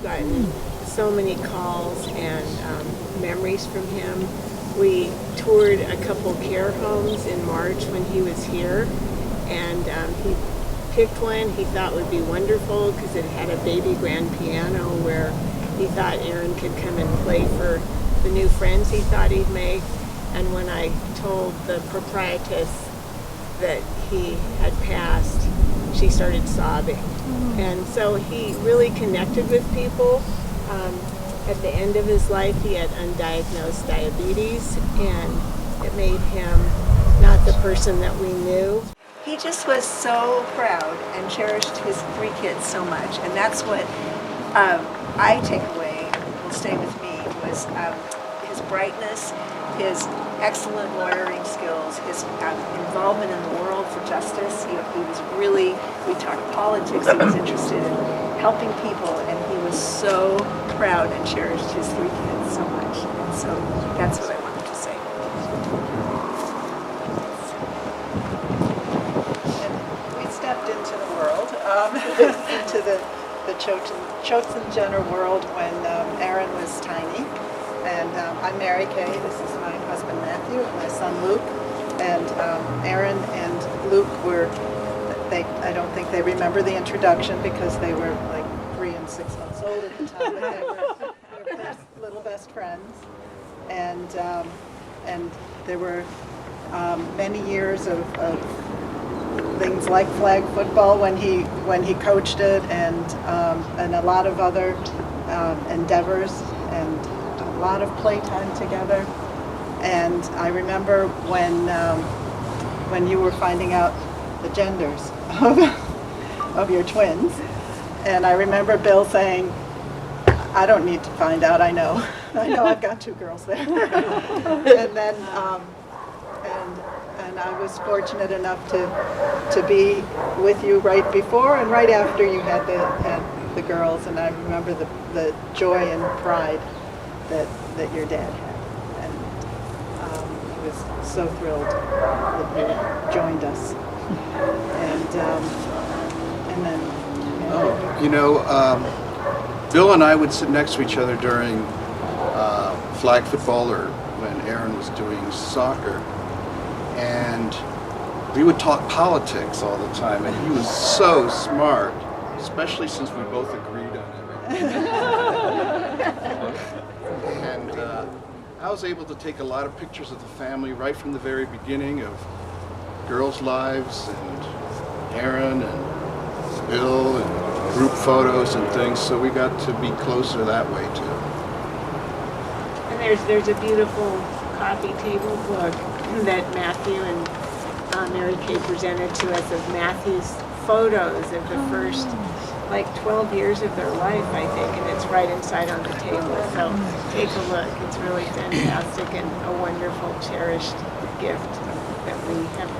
I've gotten so many calls and memories from him. We toured a couple care homes in March when he was here, and he picked one he thought would be wonderful because it had a baby grand piano where he thought Aaron could come and play for the new friends he thought he'd make. And when I told the proprietress that he had passed, she started sobbing. And so he really connected with people. At the end of his life, he had undiagnosed diabetes, and it made him not the person that we knew. He just was so proud and cherished his 3 kids so much, and that's what I take away, will stay with me, was his brightness, his excellent lawyering skills, his involvement in the world for justice. He was really, we talked politics, he was interested in helping people, and he was so proud and cherished his 3 kids so much. And so that's what I wanted to say. And we stepped into the world, into the Chosen Jenner world when Aaron was tiny. And I'm Mary Kay, this is my husband Matthew and my son Luke. And Aaron and Luke were, I don't think they remember the introduction because they were like 3 and 6 months old at the time, but they were little best friends. And there were many years of things like flag football when he coached it, and a lot of other endeavors, and a lot of playtime together. And I remember when you were finding out the genders of your twins, and I remember Bill saying, "I don't need to find out. I know I've got 2 girls there." And then and I was fortunate enough to be with you right before and right after you had the girls, and I remember the joy and pride that your dad had, and he was so thrilled that you joined us. And then Bill and I would sit next to each other during flag football or when Aaron was doing soccer, and we would talk politics all the time, and he was so smart, especially since we both agreed on everything. And I was able to take a lot of pictures of the family right from the very beginning, of girls' lives and Aaron and Bill and group photos and things, so we got to be closer that way too. And there's a beautiful coffee table book that Matthew and Mary Kay presented to us of Matthew's photos of the first 12 years of their life, I think, and it's right inside on the table. So take a look. It's really fantastic and a wonderful, cherished gift that we have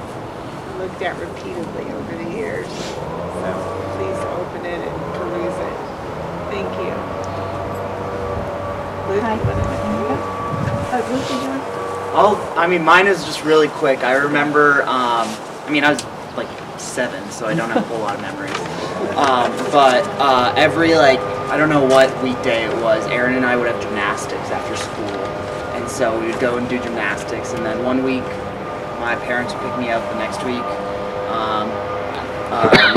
looked at repeatedly over the years. So please open it and peruse it. Thank you. Luke, Hi. you want to Luke, did you want to? Mine is just really quick. I remember, I was like 7, so I don't have a whole lot of memories. But every, I don't know what weekday it was, Aaron and I would have gymnastics after school. And so we would go and do gymnastics, and then one week my parents would pick me up, the next week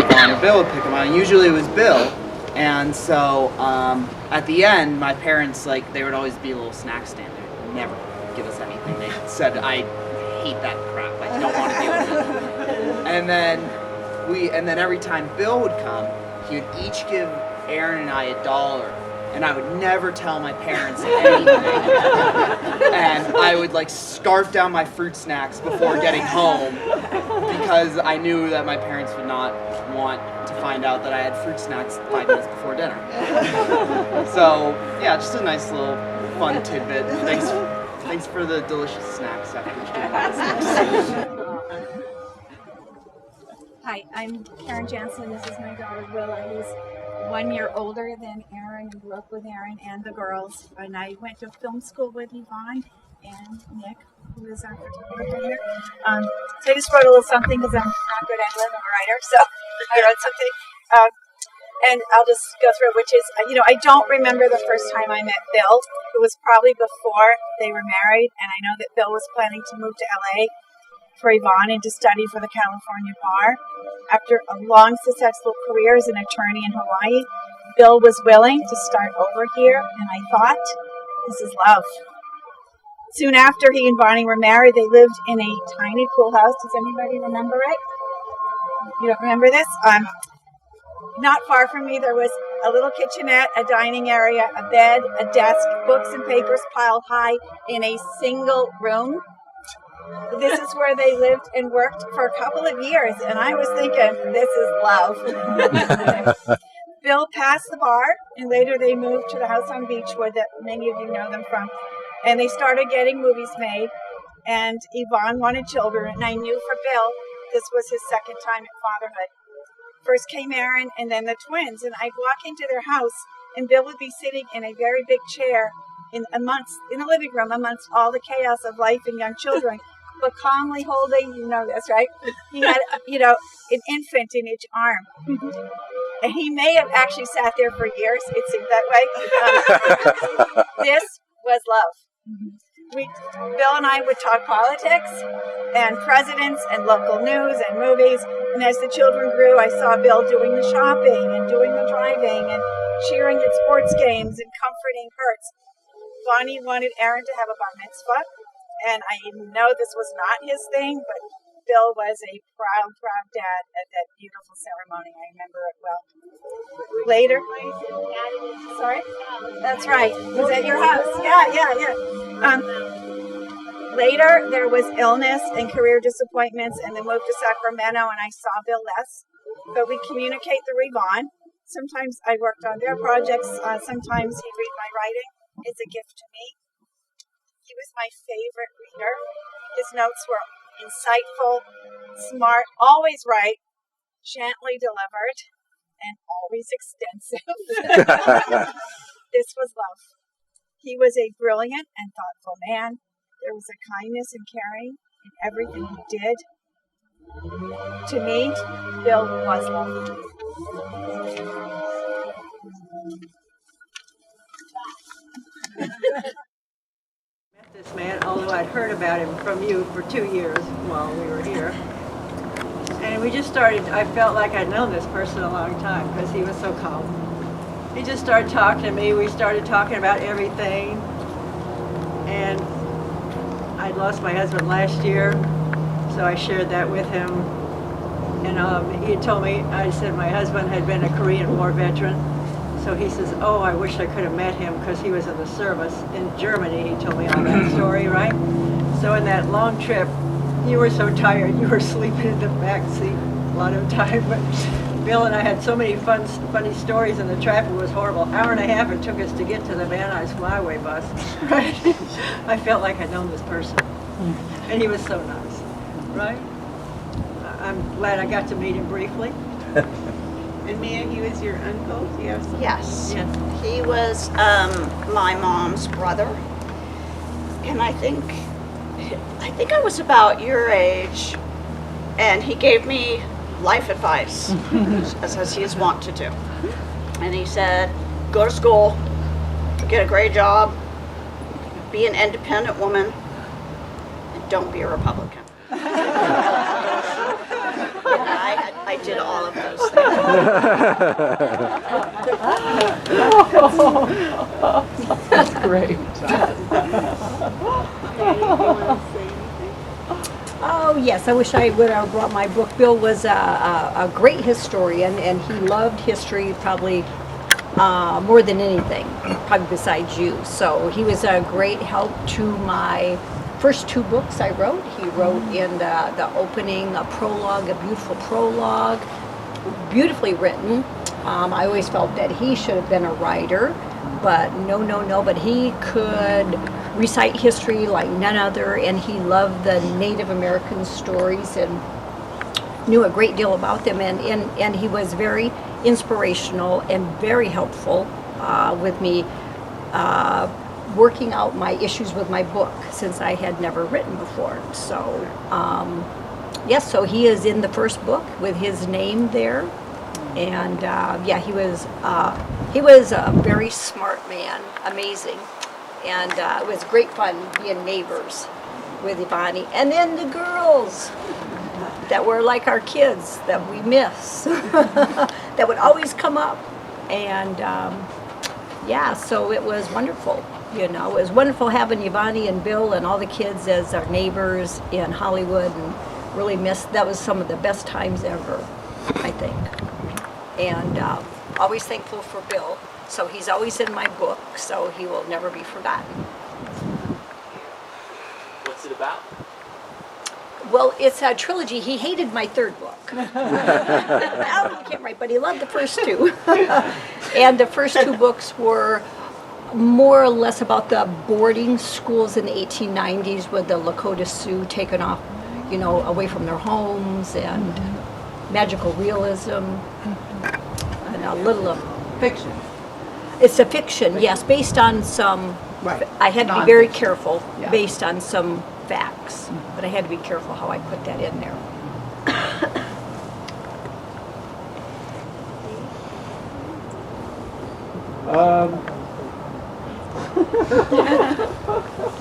Yvonne or Bill would pick him up, and usually it was Bill. And so at the end, my parents, they would always be a little snack stand. They would never give us anything. They said, "I hate that crap. I don't want to deal with it." And then every time Bill would come, he would each give Aaron and I $1, and I would never tell my parents anything. And I would scarf down my fruit snacks before getting home because I knew that my parents would not want to find out that I had fruit snacks 5 minutes before dinner. So yeah, just a nice little fun tidbit. Thanks for the delicious snacks after gymnastics. Hi, I'm Karen Jansen. This is my daughter Willa, who's 1 year older than Aaron, and grew up with Aaron and the girls. And I went to film school with Yvonne and Nick, who is our photographer here. So I just wrote a little something because I'm not good at it. I'm a writer, so I wrote something. and I'll just go through, which is, I don't remember the first time I met Bill. It was probably before they were married, and I know that Bill was planning to move to LA for Yvonne and to study for the California bar. After a long, successful career as an attorney in Hawaii, Bill was willing to start over here, and I thought, this is love. Soon after he and Bonnie were married, they lived in a tiny pool house. Does anybody remember it? You don't remember this? Not far from me, there was a little kitchenette, a dining area, a bed, a desk, books and papers piled high in a single room. This is where they lived and worked for a couple of years, and I was thinking, this is love. Bill passed the bar, and later they moved to the house on Beechwood that many of you know them from, and they started getting movies made, and Yvonne wanted children, and I knew for Bill, this was his second time at fatherhood. First came Aaron, and then the twins, and I'd walk into their house, and Bill would be sitting in a very big chair in the living room amongst all the chaos of life and young children, but calmly holding, you know this, right? He had, an infant in each arm. And he may have actually sat there for years, it seemed that way. This was love. Bill and I would talk politics and presidents and local news and movies. And as the children grew, I saw Bill doing the shopping and doing the driving and cheering at sports games and comforting hurts. Bonnie wanted Aaron to have a bar mitzvah, and I know this was not his thing, but Bill was a proud dad at that beautiful ceremony. I remember it well. Later, sorry? That's right. Was at your house? Yeah. Later, there was illness and career disappointments, and then moved to Sacramento, and I saw Bill less. But we communicate through Yvonne. Sometimes I worked on their projects. Sometimes he'd read my writing. It's a gift to me. He was my favorite reader. His notes were insightful, smart, always right, gently delivered, and always extensive. This was love. He was a brilliant and thoughtful man. There was a kindness and caring in everything he did. To me, Bill was love. Met this man, although I'd heard about him from you for 2 years while we were here. And we just started, I felt like I'd known this person a long time because he was so calm. He just started talking to me. We started talking about everything. And I'd lost my husband last year, so I shared that with him. And he told me, I said my husband had been a Korean War veteran. So he says, oh, I wish I could have met him because he was in the service in Germany. He told me all that story, right? So in that long trip, you were so tired, you were sleeping in the back seat a lot of time. But Bill and I had so many funny stories, and the traffic was horrible. Hour and a half it took us to get to the Van Nuys Flyway bus, right? I felt like I'd known this person. And he was so nice, right? I'm glad I got to meet him briefly. And Mia, he was your uncle? Do you have some? Yes. Yes. He was my mom's brother. And I think I was about your age, and he gave me life advice, as he is wont to do. And he said, go to school, get a great job, be an independent woman, and don't be a Republican. I did all of those things. That's great. Oh yes, I wish I would have brought my book. Bill was a great historian, and he loved history probably more than anything, probably besides you. So he was a great help to my first 2 books I wrote. He wrote in the opening a prologue, a beautiful prologue, beautifully written. I always felt that he should have been a writer, but no, but he could recite history like none other, and he loved the Native American stories and knew a great deal about them, and he was very inspirational and very helpful with me working out my issues with my book, since I had never written before. So yes, so he is in the first book with his name there. And yeah, he was a very smart man, amazing. And it was great fun being neighbors with Ivani. And then the girls that were like our kids that we miss, that would always come up. And yeah, so it was wonderful. You know, it was wonderful having Ivani and Bill and all the kids as our neighbors in Hollywood, and really missed, that was some of the best times ever, I think. And always thankful for Bill. So he's always in my book, so he will never be forgotten. What's it about? Well, it's a trilogy. He hated my third book. Well, he can't write, but he loved the first two. And the first two books were more or less about the boarding schools in the 1890s with the Lakota Sioux taken off, you know, away from their homes, and magical realism, and a little of Fiction. It's a fiction, yes, based on some, Right. I had to be very Non-fiction. careful, Yeah. based on some facts, but I had to be careful how I put that in there.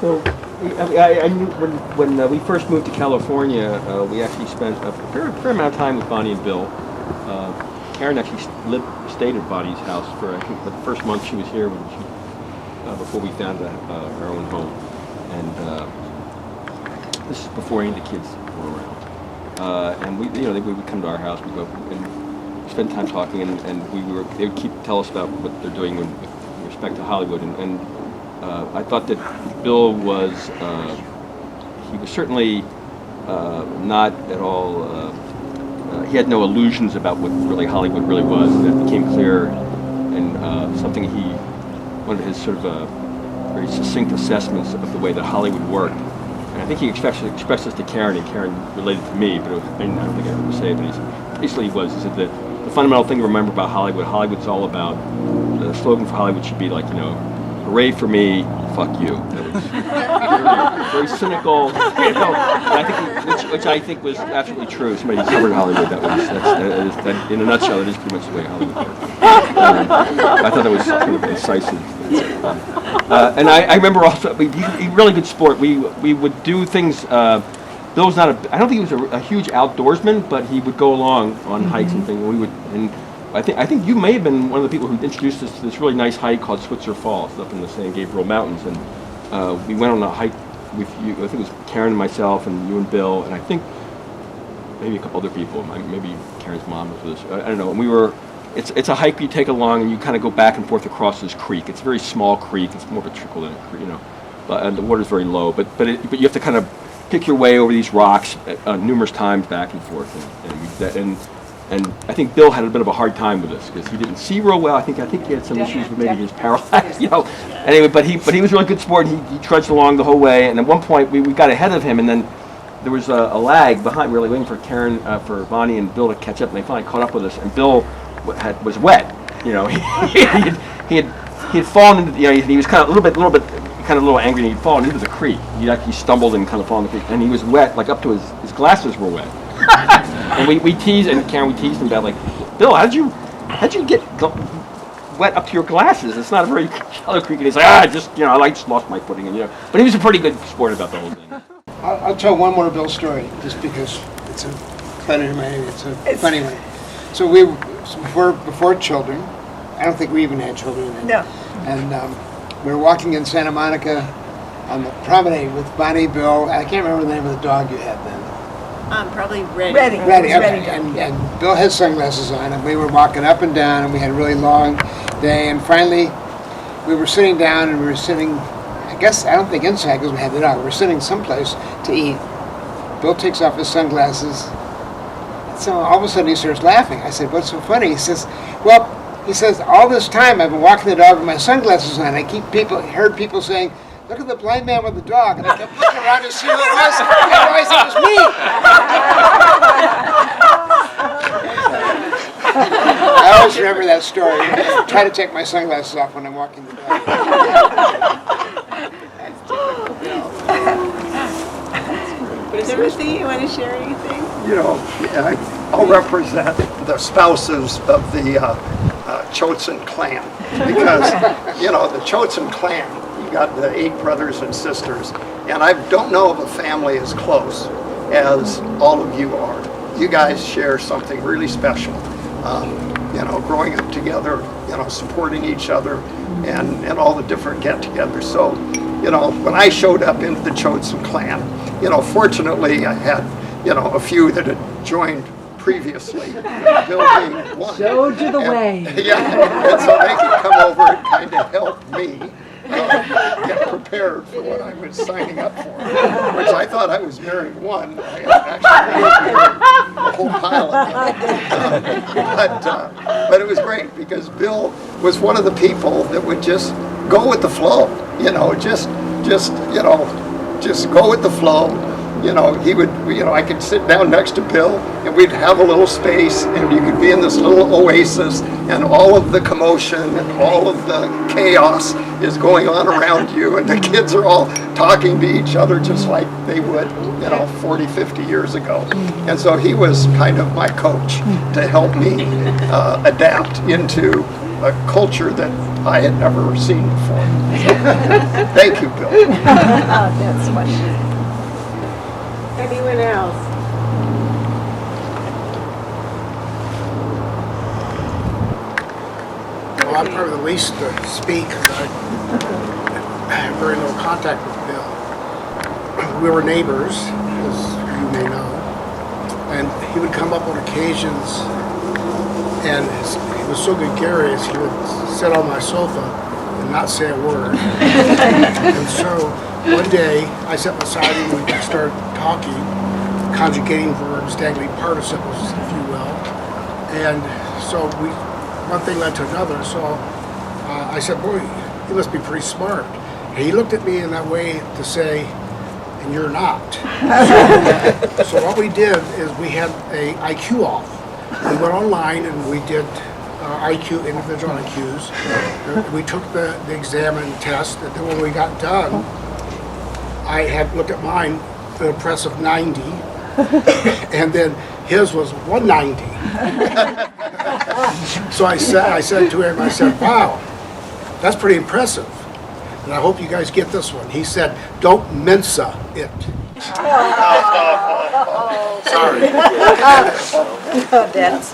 So, I knew when we first moved to California, we actually spent a fair amount of time with Bonnie and Bill. Karen actually stayed at Bonnie's house for, I think, the first month she was here when before we found our own home. And this is before any of the kids were around. And they would come to our house, we'd go and spend time talking, and they would tell us about what they're doing with respect to Hollywood. And I thought that Bill was, he was certainly not at all, he had no illusions about what really Hollywood really was, and that became clear, and something one of his sort of very succinct assessments of the way that Hollywood worked. And I think he expressed this to Karen, and Karen related to me, but I don't think I heard him say it, but he said that the fundamental thing to remember about Hollywood's all about, the slogan for Hollywood should be like, hooray for me, fuck you. That was very cynical, which I think was absolutely true. Somebody who's covered Hollywood, that in a nutshell, that is pretty much the way Hollywood works. I thought that was kind of incisive. And I remember also, he really good sport. We would do things. Bill's not I don't think he was a huge outdoorsman, but he would go along on hikes and things. I think you may have been one of the people who introduced us to this really nice hike called Switzer Falls up in the San Gabriel Mountains, and we went on a hike with you. I think it was Karen and myself and you and Bill, and I think maybe a couple other people. Maybe Karen's mom was with us. I don't know. And it's a hike you take along, and you kind of go back and forth across this creek. It's a very small creek. It's more of a trickle than a creek, and the water's very low. But you have to kind of pick your way over these rocks numerous times back and forth, and I think Bill had a bit of a hard time with this because he didn't see real well. I think he had some issues with maybe his paralyzed, Anyway, but he was a really good sport. He trudged along the whole way, and at one point we got ahead of him, and then there was a lag behind. We were waiting for Karen, for Bonnie and Bill to catch up, and they finally caught up with us. And Bill was wet. He had fallen into. He was kind of a little angry, and he'd fallen into the creek. He stumbled and kind of fallen into the creek, and he was wet, like up to his glasses were wet. And we teased him about, like, Bill, how'd you get wet up to your glasses? It's not a very shallow creek. And he's like, I just lost my footing, But he was a pretty good sport about the whole thing. I'll tell one more Bill story, just because it's a funny one. So we were before children. I don't think we even had children then. No. And we were walking in Santa Monica on the promenade with Bonnie, Bill. I can't remember the name of the dog you had then. Probably Reddy. Reddy, okay. And Bill had sunglasses on, and we were walking up and down, and we had a really long day, and finally we were sitting down, and we were sitting, I don't think inside because we had the dog, we were sitting someplace to eat. Bill takes off his sunglasses, and so all of a sudden he starts laughing. I said, what's so funny? He says, all this time I've been walking the dog with my sunglasses on. I heard people saying, look at the blind man with the dog. And I kept looking around to see who it was. I realized it was me. I always remember that story. I try to take my sunglasses off when I'm walking the dog. Timothy, you want to share anything? I'll represent the spouses of the Chosen clan, because, the Chosen clan, you got the 8 brothers and sisters, and I don't know of a family as close as all of you are. You guys share something really special. Growing up together, supporting each other, and all the different get-togethers. So, when I showed up into the Chosen clan, fortunately I had, a few that had joined previously, Bill being one. Showed you the way. Yeah, and so they could come over and kind of help me get prepared for what I was signing up for, which I thought I was marrying one. I actually was marrying a whole pile of them. But it was great because Bill was one of the people that would just go with the flow, just go with the flow. He would, I could sit down next to Bill and we'd have a little space and you could be in this little oasis and all of the commotion and all of the chaos is going on around you and the kids are all talking to each other just like they would, 40, 50 years ago. And so he was kind of my coach to help me adapt into a culture that I had never seen before. So, thank you, Bill. That's funny. Anyone else? Well, I'm probably the least to speak. I have very little contact with Bill. We were neighbors, as you may know, and he would come up on occasions, and he was so gregarious, he would sit on my sofa and not say a word. And so one day, I sat beside him and we started talking, conjugating verbs, dangling participles, if you will. And so one thing led to another. So I said, boy, you must be pretty smart. And he looked at me in that way to say, and you're not. So what we did is we had a IQ off. We went online and we did IQ, individual IQs. We took the exam and test, and then when we got done, I had looked at mine, an impressive 90, and then his was 190. So I said to him, wow, that's pretty impressive. And I hope you guys get this one. He said, don't Mensa it. Sorry. That's